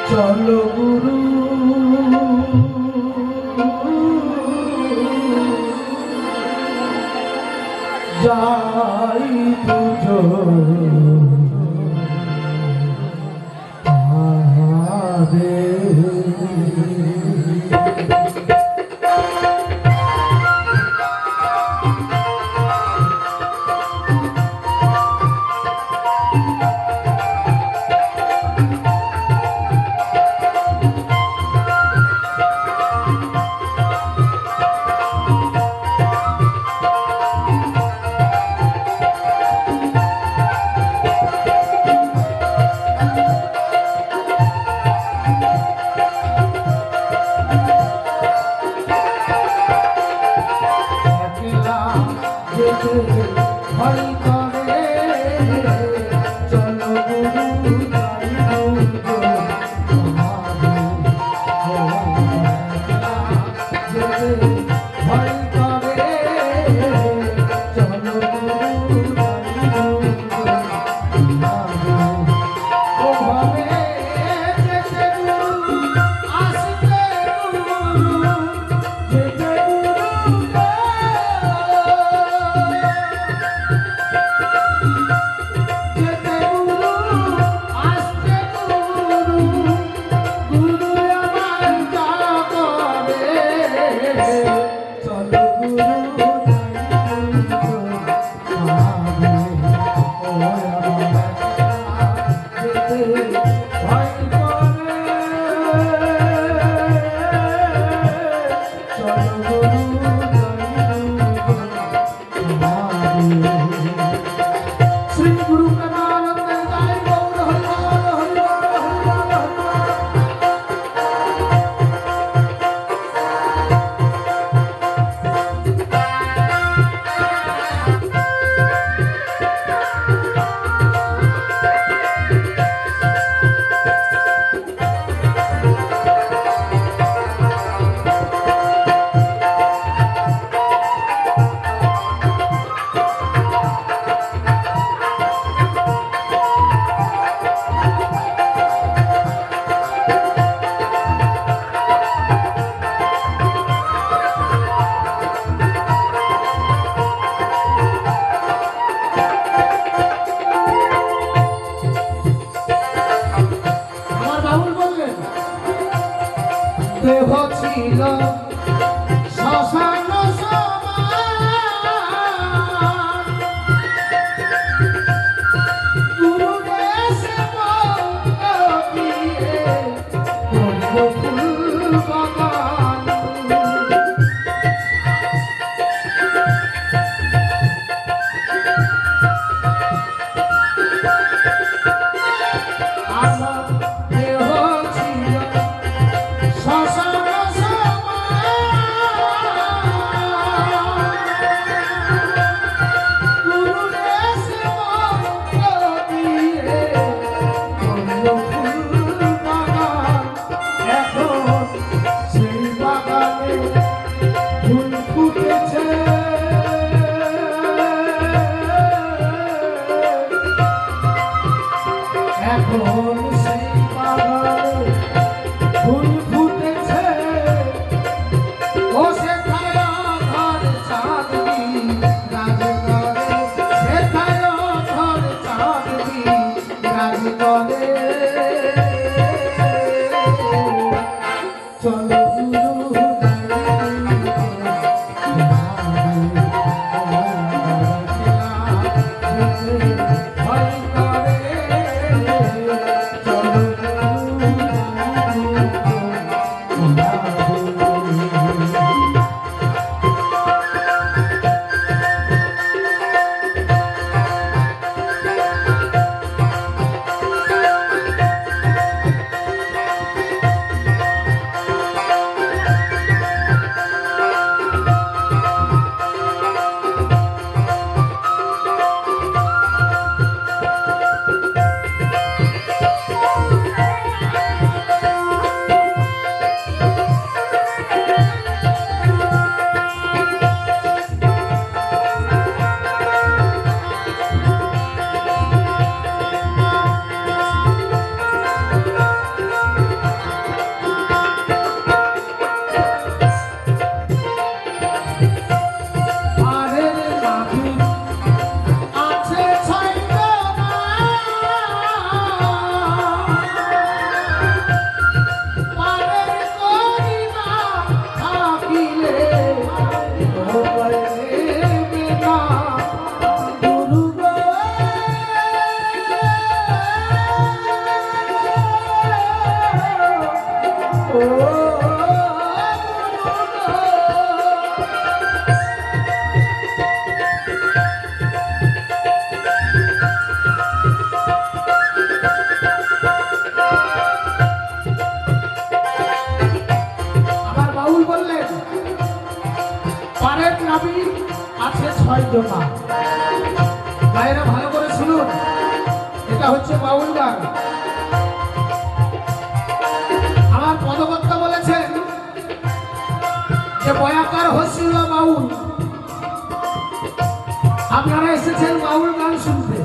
চলো গুরু যাই পুজো দেহ ছিল শ্মশান সমান গুরুরে সেবা দিয়ে করব ফুল বাগান আমার দেহ ছিল এখন সেই বাগানে ফুল ফুটেছে ও সেথায় ঘর চাঁদনি রাজ করে সেথায় ঘর চাঁদনি রাজ করে চলো গুরু আমার বাউল বললেন পারের নাবি আছে 6 জোড়া। ভাইরা ভালো করে শুনুন, এটা হচ্ছে বাউল গান। আমার পদকর্তা বলেছেন যে বয়াকার হচ্ছিল বাউল। আপনারা এসেছেন বাউল গান শুনতে।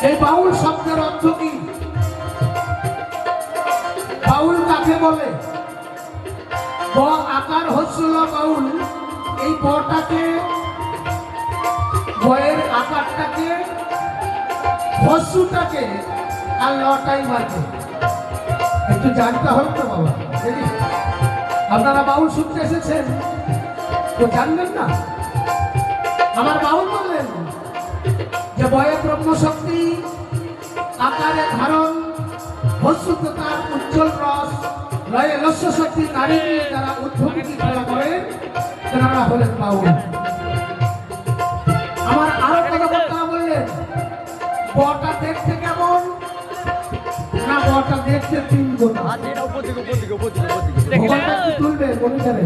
এই বাউল শব্দের অর্থ কি? বাউল কাকে বলে? ব আকার হচ্ছিল বাউল। এই বটাকে, বয়ের আকারটাকে, হস্যটাকে আর লটাই মারবে। একটু জানতে হবে তো বাবা। আপনারা বাউল শুনতে এসেছেন তো জানবেন না? আমার বাউল বললেন যে বয়ে ব্রহ্মশক্তি, আকারে ধারণ, হস্যতে তার উজ্জ্বল রস, লয়ে লস্য শক্তি নারী নিয়ে যারা উদ্ভূতি খেলা করেন তারা হলেন বাউল। আমার আরো কথা বললেন বটা দেখতে কেমন না? বটা দেখতে 3 গোটা। ভগবানটা কি তুলবে মনে?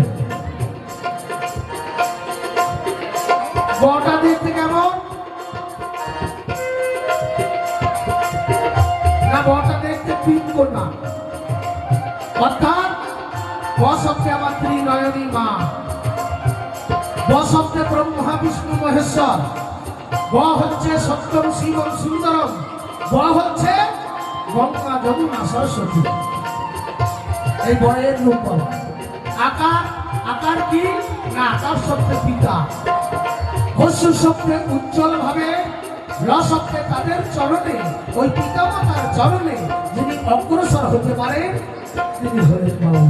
বটা দেখতে কেমন না? বটা দেখতে 3 গোটা। অর্থাৎ ব শব্দে আমার ত্রিনয়নী মা, ব শব্দে ব্রহ্মা বিষ্ণু মহেশ্বর, ব হচ্ছে সপ্তম শিবম সুন্দরম, ব হচ্ছে গঙ্গা যমুনা সরস্বতী। এই বয়ের রূপ। আকার, আকার কি না? আকার শব্দে পিতা, হস্য শব্দে উজ্জ্বল ভাবে, ল শব্দে তাদের চরণে, ওই পিতামাতার চরণে যিনি অগ্রসর হতে পারেন তিনি হলেন বাউল।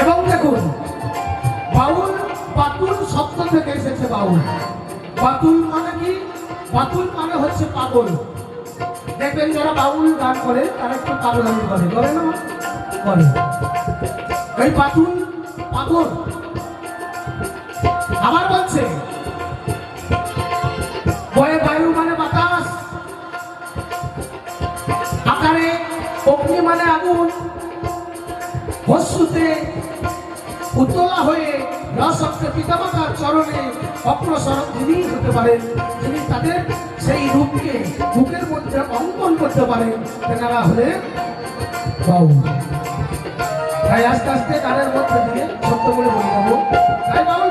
এবং দেখুন বাউল বাতুল শব্দ থেকে এসেছে বাউল। বাতুল মানে কি? বাতুল মানে হচ্ছে পাগল। দেখবেন যারা বাউল গান করে তারা একটু পাগলামি করে না? করে। এই বাতুল পাগল। আবার বলছে বয়ে বায়ু মানে বাতাস, আকারে অগ্নি মানে আগুন, হস্যতে উত্তলা হয়ে রসক্তে পিতামাতার চরণে অগ্রসর যিনি হতে পারেন, যিনি তাদের সেই রূপকে বুকের মধ্যে অঙ্কন করতে পারেন, তেনারা হলে বাউল। তাই আস্তে আস্তে গানের মধ্যে দিয়ে ছোট্ট করে বলে যাবো। তাই বাউল